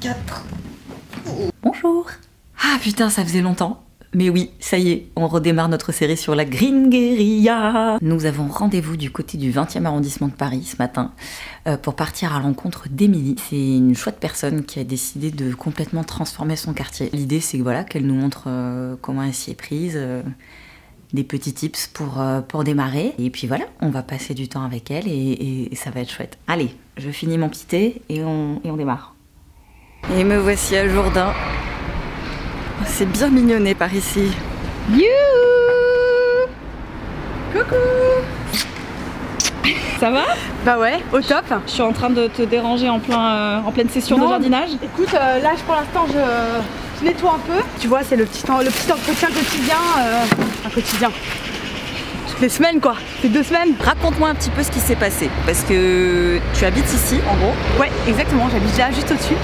4. Bonjour. Ah putain, ça faisait longtemps. Mais oui, ça y est, on redémarre notre série sur la Green Guérilla. Nous avons rendez-vous du côté du 20e arrondissement de Paris ce matin pour partir à l'encontre d'Émilie. C'est une chouette personne qui a décidé de complètement transformer son quartier. L'idée, c'est voilà, qu'elle nous montre comment elle s'y est prise, des petits tips pour démarrer. Et puis voilà, on va passer du temps avec elle et ça va être chouette. Allez, je finis mon petit thé et on démarre. Et me voici à Jourdain. C'est bien mignonné par ici. You. Coucou. Ça va? Bah ouais, au top. Je suis en train de te déranger en pleine session de jardinage. Écoute, là pour l'instant je nettoie un peu. Tu vois, c'est le petit entretien quotidien. Un quotidien. Toutes les semaines quoi, c'est 2 semaines. Raconte-moi un petit peu ce qui s'est passé. Parce que tu habites ici en gros. Ouais, exactement, j'habite là juste au-dessus.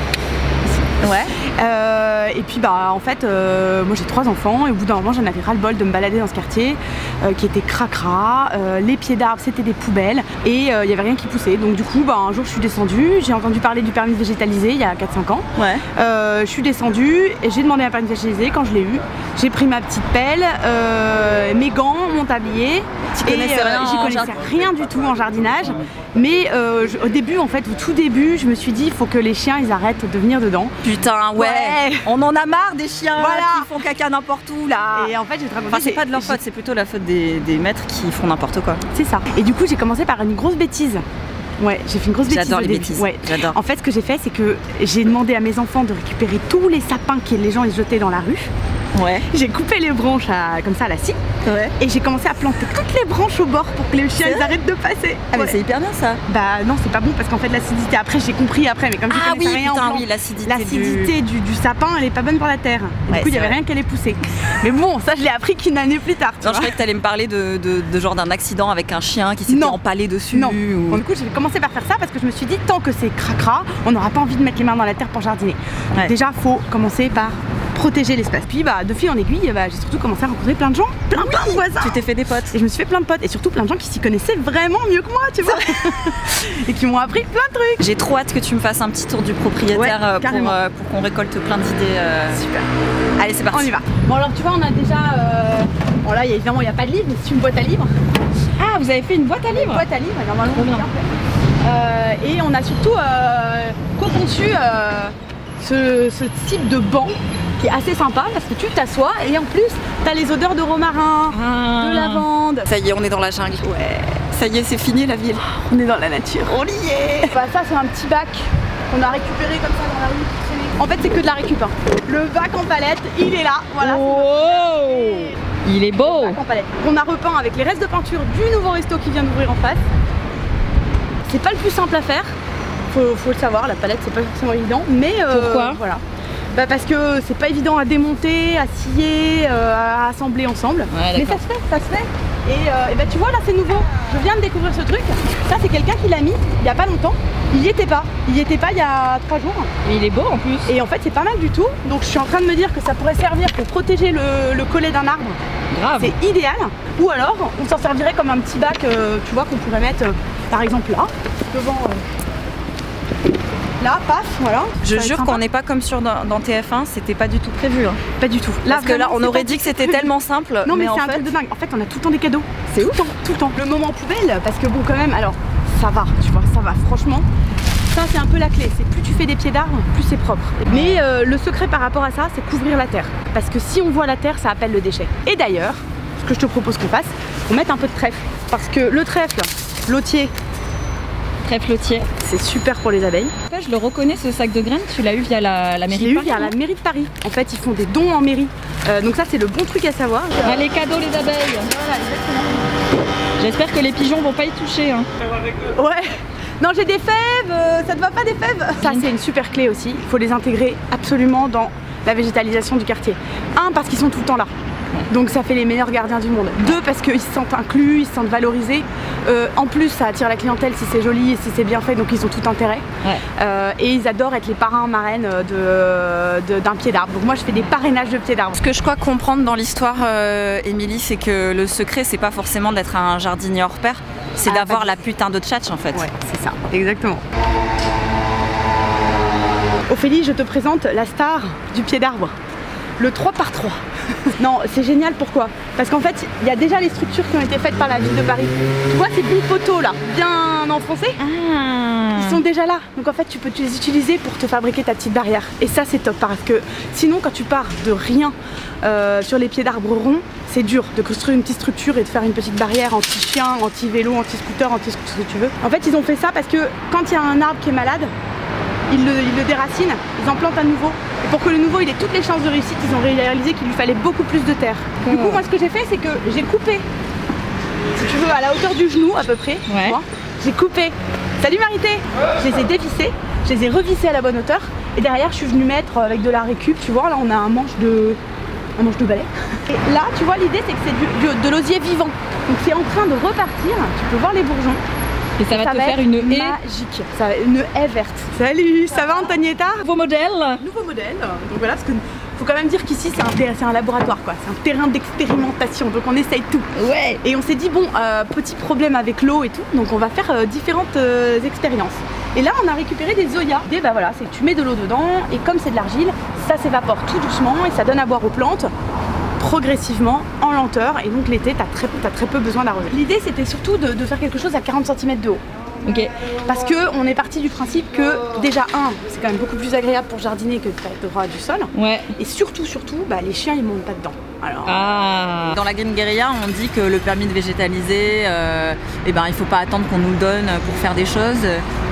Ouais. Et puis bah en fait moi j'ai 3 enfants et au bout d'un moment j'en avais ras le bol de me balader dans ce quartier qui était cracra, les pieds d'arbres c'était des poubelles et il n'y avait rien qui poussait, donc du coup bah un jour je suis descendue, j'ai entendu parler du permis végétalisé il y a 4-5 ans. Ouais. Je suis descendue et j'ai demandé un permis végétalisé. Quand je l'ai eu, j'ai pris ma petite pelle, mes gants, mon tablier. Tu connaissais rien? J'y connaissais rien du tout en jardinage, mais au début en fait, au tout début je me suis dit il faut que les chiens ils arrêtent de venir dedans. Putain, ouais. On en a marre des chiens qui font caca n'importe où là. Et en fait j'ai très c'est pas de leur faute, c'est plutôt la faute des maîtres qui font n'importe quoi. C'est ça. Et du coup j'ai commencé par une grosse bêtise. Ouais, j'ai fait une grosse bêtise. J'adore les bêtises. Ouais. J'adore. En fait ce que j'ai fait c'est que j'ai demandé à mes enfants de récupérer tous les sapins que les gens ils jetaient dans la rue. Ouais. J'ai coupé les branches comme ça à la scie. Ouais. Et j'ai commencé à planter toutes les branches au bord pour que les chiens ils arrêtent de passer. Ah mais c'est hyper bien ça. Bah non c'est pas bon parce qu'en fait l'acidité, après j'ai compris après, mais comme je connaissais rien en oui, l'acidité du sapin elle est pas bonne pour la terre. Et du coup il y avait rien qui allait pousser. Mais bon ça je l'ai appris qu'une année plus tard. Non, je croyais que t'allais me parler de genre d'un accident avec un chien qui s'était empalé dessus. Non. Bon, du coup j'ai commencé par faire ça parce que je me suis dit tant que c'est cracra, on n'aura pas envie de mettre les mains dans la terre pour jardiner. Donc déjà faut commencer par protéger l'espace. Puis bah de fil en aiguille, j'ai surtout commencé à rencontrer plein de gens, plein de voisins. Tu t'es fait des potes. Et je me suis fait plein de potes et surtout plein de gens qui s'y connaissaient vraiment mieux que moi, tu vois. Et qui m'ont appris plein de trucs. J'ai trop hâte que tu me fasses un petit tour du propriétaire pour qu'on récolte plein d'idées. Super. Allez c'est parti. On y va. Bon alors tu vois on a déjà bon là évidemment il n'y a pas de livre, mais c'est une boîte à livres. Ah vous avez fait une boîte à livres? Une boîte à livres, normalement bien fait. Et on a surtout co-conçu ce type de banc qui est assez sympa parce que tu t'assois et en plus t'as les odeurs de romarin, de lavande. Ça y est, on est dans la jungle. Ouais. Ça y est, c'est fini la ville. On est dans la nature. On y est. Bah ça c'est un petit bac qu'on a récupéré comme ça dans la rue. En fait c'est que de la récup. Hein. Le bac en palette, il est là. Voilà. Oh, il est beau. Le bac en palette. On a repeint avec les restes de peinture du nouveau resto qui vient d'ouvrir en face. C'est pas le plus simple à faire. Faut le savoir, la palette c'est pas forcément évident, mais pourquoi? Voilà. Bah parce que c'est pas évident à démonter, à scier, à assembler ensemble. Ouais, mais ça se fait. Et bah tu vois là c'est nouveau. Je viens de découvrir ce truc. Ça c'est quelqu'un qui l'a mis il y a pas longtemps. Il y était pas. Il y était pas il y a 3 jours. Et il est beau en plus. Et en fait c'est pas mal du tout. Donc je suis en train de me dire que ça pourrait servir pour protéger le collet d'un arbre. Grave. C'est idéal. Ou alors on s'en servirait comme un petit bac, tu vois, qu'on pourrait mettre par exemple là, devant. Là, paf, voilà. Je jure qu'on n'est pas comme dans TF1, c'était pas du tout prévu. Hein. Pas du tout. Là, parce que là, on aurait dit que c'était tellement simple. Non, mais c'est un truc de dingue. En fait, on a tout le temps des cadeaux. C'est ouf. Tout le temps. Le moment poubelle, parce que bon, quand même, alors, ça va, tu vois, ça va. Franchement, ça, c'est un peu la clé. C'est plus tu fais des pieds d'arbre, plus c'est propre. Mais le secret par rapport à ça, c'est couvrir la terre. Parce que si on voit la terre, ça appelle le déchet. Et d'ailleurs, ce que je te propose qu'on fasse, on mette un peu de trèfle. Parce que le trèfle, lotier, trèfle lotier, c'est super pour les abeilles. Je le reconnais ce sac de graines, tu l'as eu via la mairie de Paris. Via la mairie de Paris. En fait, ils font des dons en mairie. Donc ça, c'est le bon truc à savoir. Les cadeaux, les abeilles. Voilà, exactement. J'espère que les pigeons vont pas y toucher. Hein. Ouais. Non, j'ai des fèves, ça te va pas des fèves? Ça, c'est une super clé aussi. Il faut les intégrer absolument dans la végétalisation du quartier. 1, parce qu'ils sont tout le temps là. Donc ça fait les meilleurs gardiens du monde. 2, parce qu'ils se sentent inclus, ils se sentent valorisés. En plus ça attire la clientèle si c'est joli et si c'est bien fait, donc ils ont tout intérêt. Et ils adorent être les parrains marraines d'un pied d'arbre. Donc moi je fais des parrainages de pieds d'arbre. Ce que je crois comprendre dans l'histoire, Émilie, c'est que le secret c'est pas forcément d'être un jardinier hors pair, c'est d'avoir la putain de tchatch en fait. Ouais, c'est ça, exactement. Ophélie, je te présente la star du pied d'arbre, le 3x3. Non, c'est génial, pourquoi? Parce qu'en fait, il y a déjà les structures qui ont été faites par la ville de Paris. Tu vois ces bons poteaux là, bien enfoncés, ils sont déjà là. Donc en fait, tu peux les utiliser pour te fabriquer ta petite barrière. Et ça, c'est top, parce que sinon, quand tu pars de rien sur les pieds d'arbres ronds, c'est dur de construire une petite structure et de faire une petite barrière anti-chien, anti-vélo, anti-scooter, anti-ce que tu veux. En fait, ils ont fait ça parce que quand il y a un arbre qui est malade, ils le déracinent, ils en plantent un nouveau. Et pour que le nouveau il ait toutes les chances de réussite, ils ont réalisé qu'il lui fallait beaucoup plus de terre. Du coup, moi ce que j'ai fait, c'est que j'ai coupé, si tu veux, à la hauteur du genou à peu près. J'ai coupé. Salut Marité. Je les ai dévissés, je les ai revissés à la bonne hauteur. Et derrière, je suis venue mettre avec de la récup. Tu vois, là on a un manche de balai. Et là, tu vois, l'idée c'est que c'est de l'osier vivant. Donc c'est en train de repartir. Tu peux voir les bourgeons. Et ça va te faire une haie magique, une haie verte. Salut, ça va Antonietta? Nouveau modèle. Nouveau modèle. Donc voilà, parce que faut quand même dire qu'ici c'est un laboratoire quoi, c'est un terrain d'expérimentation, donc on essaye tout. Ouais. Et on s'est dit bon, petit problème avec l'eau et tout, donc on va faire différentes expériences. Et là on a récupéré des zoyas. Et bah voilà, c'est que tu mets de l'eau dedans et comme c'est de l'argile, ça s'évapore tout doucement et ça donne à boire aux plantes progressivement, en lenteur, et donc l'été t'as très peu besoin d'arroser. L'idée c'était surtout de faire quelque chose à 40 cm de haut. Ok. Parce que on est parti du principe que déjà c'est quand même beaucoup plus agréable pour jardiner que de faire droit du sol. Ouais. Et surtout, bah, les chiens ils montent pas dedans. Alors, Dans la Green Guérilla, on dit que le permis de végétaliser, il faut pas attendre qu'on nous le donne pour faire des choses.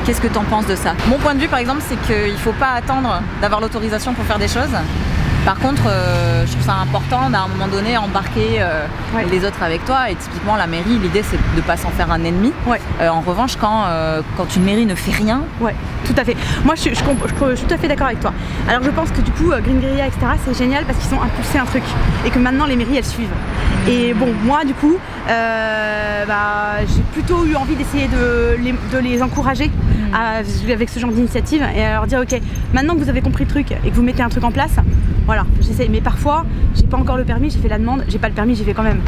Qu'est-ce que tu en penses de ça? Mon point de vue par exemple, c'est qu'il faut pas attendre d'avoir l'autorisation pour faire des choses. Par contre, je trouve ça important d'à un moment donné embarquer les autres avec toi. Et typiquement la mairie, l'idée c'est de pas s'en faire un ennemi. En revanche, quand une mairie ne fait rien... Ouais, tout à fait. Moi je suis tout à fait d'accord avec toi. Alors je pense que du coup, Green Guérilla, etc. c'est génial parce qu'ils ont impulsé un truc. Et que maintenant les mairies elles suivent. Et bon, moi du coup, j'ai plutôt eu envie d'essayer de les encourager avec ce genre d'initiative et à leur dire ok, maintenant que vous avez compris le truc et que vous mettez un truc en place, voilà, j'essaie. Mais parfois, j'ai pas encore le permis, j'ai fait la demande, j'ai pas le permis, j'y vais quand même.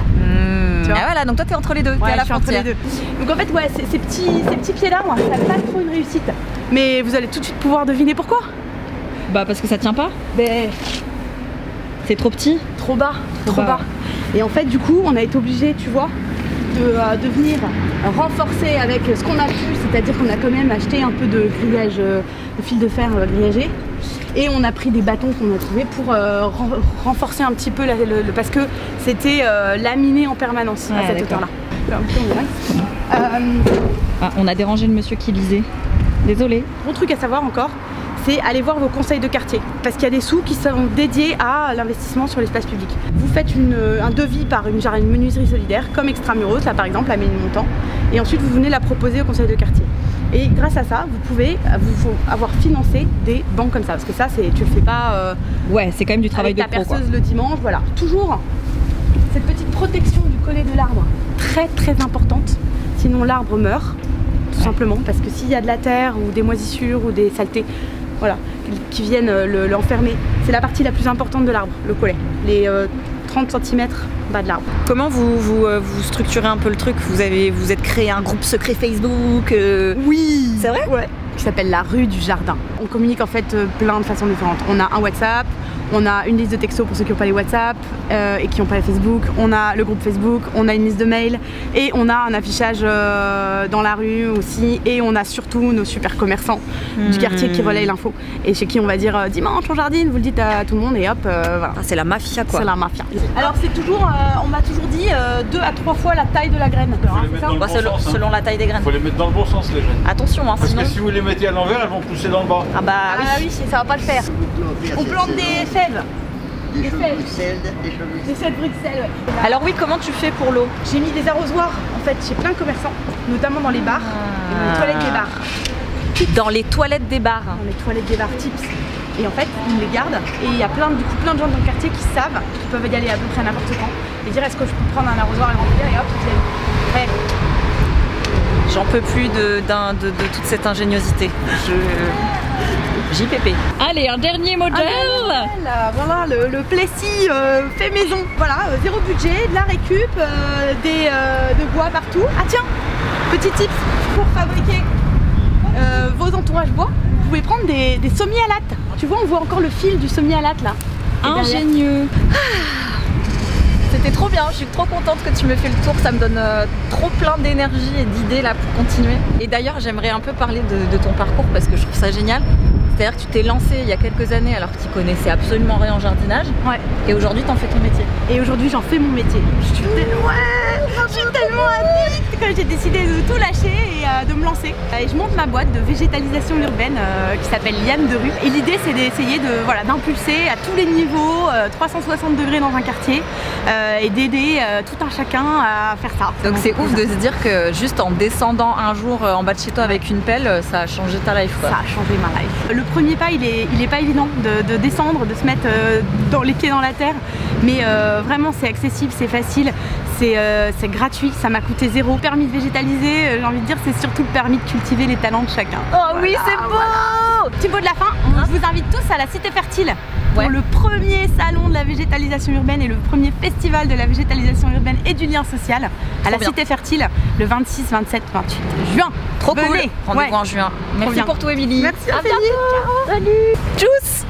Tu vois, voilà, donc toi t'es entre les deux, ouais, t'es à la frontière. Entre les deux. Donc en fait, ouais, ces petits pieds d'arbre, ça n'a pas trop une réussite. Mais vous allez tout de suite pouvoir deviner pourquoi. Bah parce que ça tient pas. Ben, c'est trop petit. Trop bas. Et en fait, du coup, on a été obligé, tu vois, de venir renforcer avec ce qu'on a pu, c'est-à-dire qu'on a quand même acheté un peu de grillage, de fil de fer grillagé. Et on a pris des bâtons qu'on a trouvés pour renforcer un petit peu parce que c'était laminé en permanence à cette hauteur-là. On a dérangé le monsieur qui lisait. Désolé. Bon truc à savoir encore, c'est aller voir vos conseils de quartier. Parce qu'il y a des sous qui sont dédiés à l'investissement sur l'espace public. Vous faites un devis par une menuiserie solidaire, comme Extramuros, là par exemple, à Ménilmontant. Et ensuite vous venez la proposer au conseil de quartier. Et grâce à ça, vous pouvez avoir financé des bancs comme ça. Parce que ça, tu le fais pas ouais, c'est quand même du travail de pro. Avec ta perceuse le dimanche, voilà. Toujours cette petite protection du collet de l'arbre, très importante. Sinon l'arbre meurt, tout simplement. Parce que s'il y a de la terre ou des moisissures ou des saletés, voilà, qui viennent l'enfermer, c'est la partie la plus importante de l'arbre, le collet. Les 30 cm bas de l'arbre. Comment vous structurez un peu le truc? Vous êtes créé un groupe secret Facebook? Oui. C'est vrai? Ouais. Qui s'appelle la rue du jardin. On communique en fait plein de façons différentes. On a un WhatsApp, on a une liste de textos pour ceux qui n'ont pas les WhatsApp et qui n'ont pas les Facebook, on a le groupe Facebook, on a une liste de mails et on a un affichage dans la rue aussi, et on a surtout nos super commerçants du quartier qui relayent l'info et chez qui on va dire dimanche on jardine, vous le dites à tout le monde et hop, voilà. Ah, c'est la mafia quoi. C'est la mafia. Alors c'est toujours, on m'a toujours dit 2 à 3 fois la taille de la graine. Selon la taille des graines. Il faut les mettre dans le bon sens les graines. Attention parce sinon... que si vous les mettez à l'envers, elles vont pousser dans le bas. Ah bah oui. Ah oui, ça va pas le faire. On plante des fèves. Des fèves. Des fèves Bruxelles, ouais. Alors oui, comment tu fais pour l'eau? J'ai mis des arrosoirs en fait chez plein de commerçants, notamment dans les bars et dans les toilettes des bars. Dans les toilettes des bars? Dans les toilettes des bars, tips. Et en fait, ils les gardent et il y a plein de gens dans le quartier qui savent, qui peuvent y aller à peu près n'importe quand et dire est-ce que je peux prendre un arrosoir et remplir et hop, ils viennent. Ouais. J'en peux plus de toute cette ingéniosité. JPP. Allez, un dernier modèle. Voilà, le Plessis fait maison. Voilà, zéro budget, de la récup, de bois partout. Ah tiens, petit tips pour fabriquer vos entourages bois. Vous pouvez prendre des sommiers à latte. Tu vois, on voit encore le fil du sommier à latte là. Ingénieux. C'était trop bien, je suis trop contente que tu me fais le tour, ça me donne trop plein d'énergie et d'idées là pour continuer. Et d'ailleurs j'aimerais un peu parler de ton parcours parce que je trouve ça génial. C'est-à-dire que tu t'es lancé il y a quelques années alors que tu connaissais absolument rien en jardinage. Ouais. Et aujourd'hui t'en fais ton métier. Et aujourd'hui j'en fais mon métier. Je suis tellement addict que j'ai décidé de tout lâcher et de me lancer. Et je monte ma boîte de végétalisation urbaine qui s'appelle Liane de Rue. Et l'idée c'est d'essayer d'impulser à tous les niveaux, 360 degrés dans un quartier et d'aider tout un chacun à faire ça. Donc c'est ouf de se dire que juste en descendant un jour en bas de chez toi avec une pelle, ça a changé ta life quoi. Ça a changé ma life. Le premier pas il est pas évident de descendre, de se mettre les pieds dans la terre, mais vraiment c'est accessible, c'est facile, c'est gratuit, ça m'a coûté 0. Permis de végétaliser, j'ai envie de dire c'est surtout le permis de cultiver les talents de chacun. Oh voilà, oui c'est beau voilà. Petit mot de la fin, je vous invite tous à la Cité Fertile pour le premier salon de la végétalisation urbaine et le premier festival de la végétalisation urbaine et du lien social à la Cité Fertile le 26, 27, 28 juin. Trop cool. Rendez-vous en juin. Merci pour tout Émilie. Merci à bientôt. Salut. Tchuss.